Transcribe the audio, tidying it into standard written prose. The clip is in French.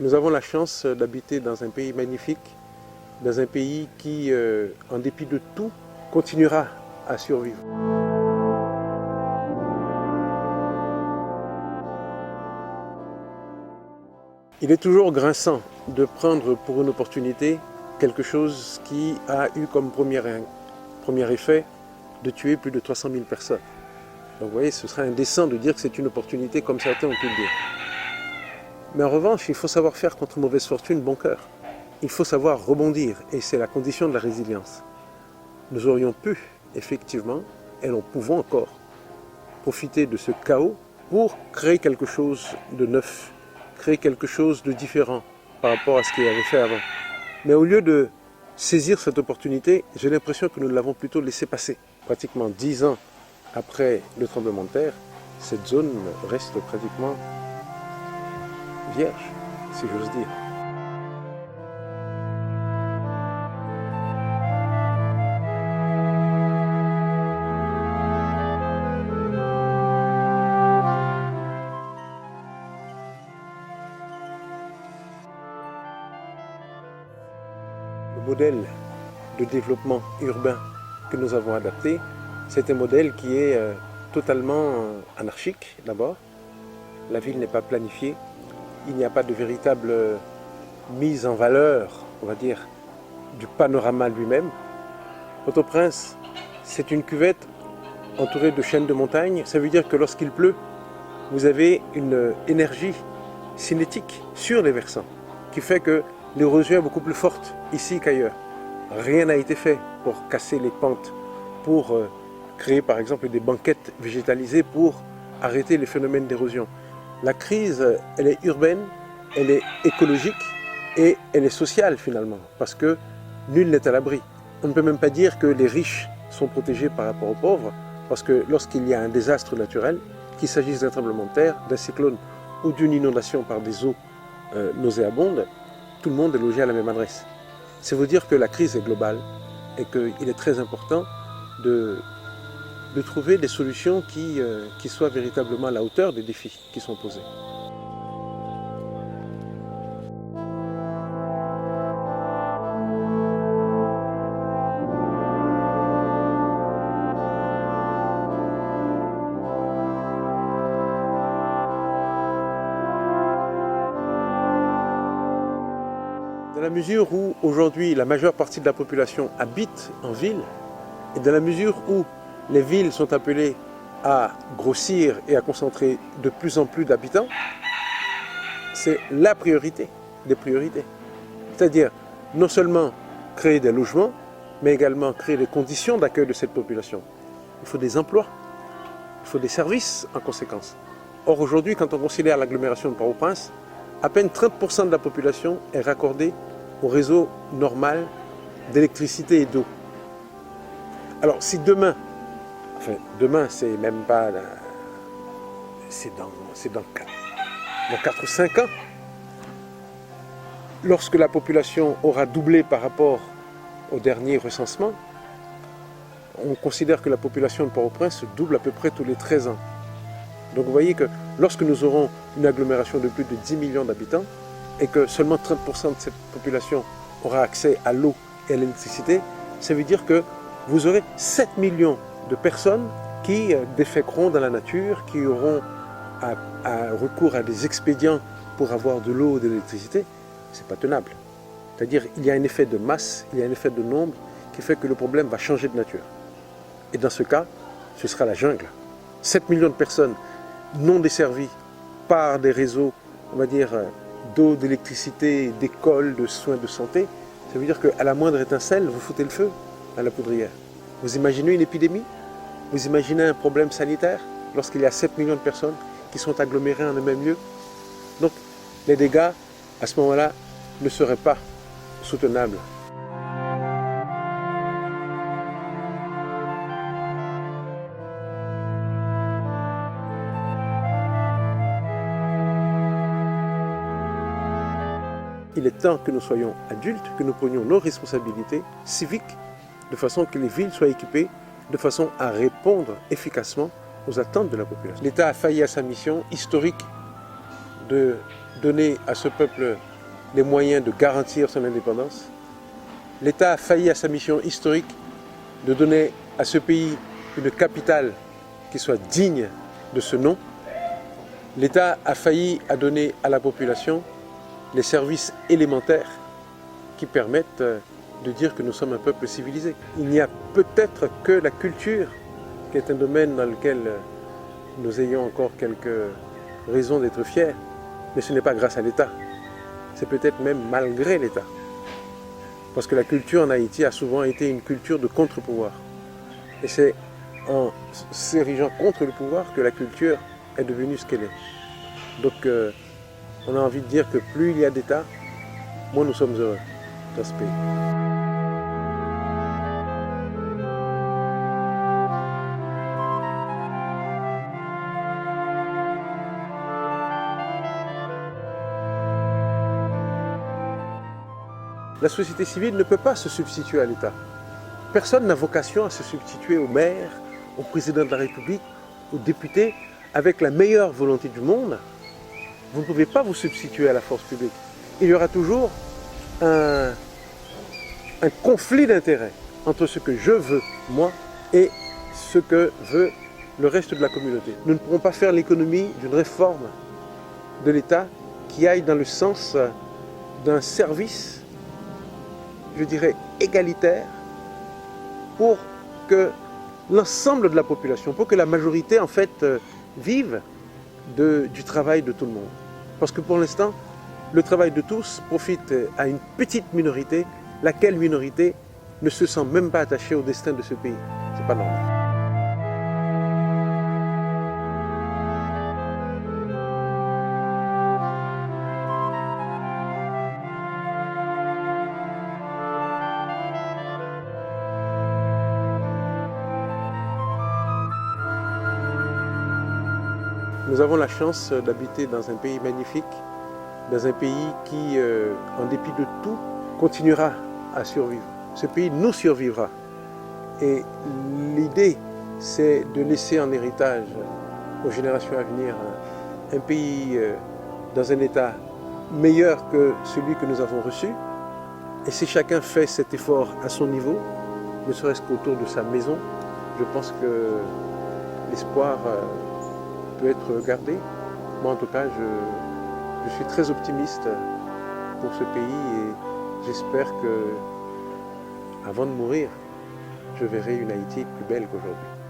Nous avons la chance d'habiter dans un pays magnifique, dans un pays qui, en dépit de tout, continuera à survivre. Il est toujours grinçant de prendre pour une opportunité quelque chose qui a eu comme premier effet de tuer plus de 300 000 personnes. Donc vous voyez, ce serait indécent de dire que c'est une opportunité comme certains ont pu le dire. Mais en revanche, il faut savoir faire contre mauvaise fortune bon cœur. Il faut savoir rebondir et c'est la condition de la résilience. Nous aurions pu, effectivement, et nous pouvons encore, profiter de ce chaos pour créer quelque chose de neuf, créer quelque chose de différent par rapport à ce qu'il avait fait avant. Mais au lieu de saisir cette opportunité, j'ai l'impression que nous l'avons plutôt laissé passer. Pratiquement 10 ans après le tremblement de terre, cette zone reste pratiquement vierge, si j'ose dire. Le modèle de développement urbain que nous avons adapté, c'est un modèle qui est totalement anarchique d'abord. La ville n'est pas planifiée. Il n'y a pas de véritable mise en valeur, on va dire, du panorama lui-même. Port-au-Prince, c'est une cuvette entourée de chaînes de montagnes. Ça veut dire que lorsqu'il pleut, vous avez une énergie cinétique sur les versants qui fait que l'érosion est beaucoup plus forte ici qu'ailleurs. Rien n'a été fait pour casser les pentes, pour créer par exemple des banquettes végétalisées pour arrêter les phénomènes d'érosion. La crise, elle est urbaine, elle est écologique et elle est sociale finalement, parce que nul n'est à l'abri. On ne peut même pas dire que les riches sont protégés par rapport aux pauvres, parce que lorsqu'il y a un désastre naturel, qu'il s'agisse d'un tremblement de terre, d'un cyclone ou d'une inondation par des eaux nauséabondes, tout le monde est logé à la même adresse. C'est vous dire que la crise est globale et qu'il est très important de trouver des solutions qui soient véritablement à la hauteur des défis qui sont posés. Dans la mesure où aujourd'hui la majeure partie de la population habite en ville, et dans la mesure où les villes sont appelées à grossir et à concentrer de plus en plus d'habitants, c'est la priorité des priorités. C'est-à-dire non seulement créer des logements, mais également créer les conditions d'accueil de cette population. Il faut des emplois, il faut des services en conséquence. Or aujourd'hui, quand on considère l'agglomération de Port-au-Prince, à peine 30% de la population est raccordée au réseau normal d'électricité et d'eau. Alors si demain, demain c'est même pas, c'est dans 4 ou 5 ans, lorsque la population aura doublé par rapport au dernier recensement, on considère que la population de Port-au-Prince se double à peu près tous les 13 ans. Donc vous voyez que lorsque nous aurons une agglomération de plus de 10 millions d'habitants et que seulement 30% de cette population aura accès à l'eau et à l'électricité, ça veut dire que vous aurez 7 millions de personnes qui déféqueront dans la nature, qui auront recours à des expédients pour avoir de l'eau et de l'électricité. Ce n'est pas tenable. C'est-à-dire qu'il y a un effet de masse, il y a un effet de nombre qui fait que le problème va changer de nature. Et dans ce cas, ce sera la jungle. 7 millions de personnes non desservies par des réseaux, on va dire, d'eau, d'électricité, d'écoles, de soins de santé, ça veut dire qu'à la moindre étincelle, vous foutez le feu à la poudrière. Vous imaginez une épidémie? Vous imaginez un problème sanitaire lorsqu'il y a 7 millions de personnes qui sont agglomérées en un même lieu? Donc, les dégâts, à ce moment-là, ne seraient pas soutenables. Il est temps que nous soyons adultes, que nous prenions nos responsabilités civiques, de façon que les villes soient équipées, de façon à répondre efficacement aux attentes de la population. L'État a failli à sa mission historique de donner à ce peuple les moyens de garantir son indépendance. L'État a failli à sa mission historique de donner à ce pays une capitale qui soit digne de ce nom. L'État a failli à donner à la population les services élémentaires qui permettent de dire que nous sommes un peuple civilisé. Il n'y a peut-être que la culture qui est un domaine dans lequel nous ayons encore quelques raisons d'être fiers, mais ce n'est pas grâce à l'État, c'est peut-être même malgré l'État. Parce que la culture en Haïti a souvent été une culture de contre-pouvoir. Et c'est en s'érigeant contre le pouvoir que la culture est devenue ce qu'elle est. Donc on a envie de dire que plus il y a d'État, moins nous sommes heureux dans ce pays. La société civile ne peut pas se substituer à l'État. Personne n'a vocation à se substituer au maire, au président de la République, aux députés, avec la meilleure volonté du monde. Vous ne pouvez pas vous substituer à la force publique. Il y aura toujours un conflit d'intérêts entre ce que je veux, moi, et ce que veut le reste de la communauté. Nous ne pourrons pas faire l'économie d'une réforme de l'État qui aille dans le sens d'un service, je dirais, égalitaire pour que l'ensemble de la population, pour que la majorité, en fait, vive du travail de tout le monde. Parce que pour l'instant, le travail de tous profite à une petite minorité, laquelle minorité ne se sent même pas attachée au destin de ce pays. C'est pas normal. Nous avons la chance d'habiter dans un pays magnifique, dans un pays qui, en dépit de tout, continuera à survivre. Ce pays nous survivra. Et l'idée, c'est de laisser en héritage aux générations à venir un pays dans un état meilleur que celui que nous avons reçu. Et si chacun fait cet effort à son niveau, ne serait-ce qu'autour de sa maison, je pense que l'espoir peut être gardé. Moi, en tout cas, je suis très optimiste pour ce pays et j'espère que, avant de mourir, je verrai une Haïti plus belle qu'aujourd'hui.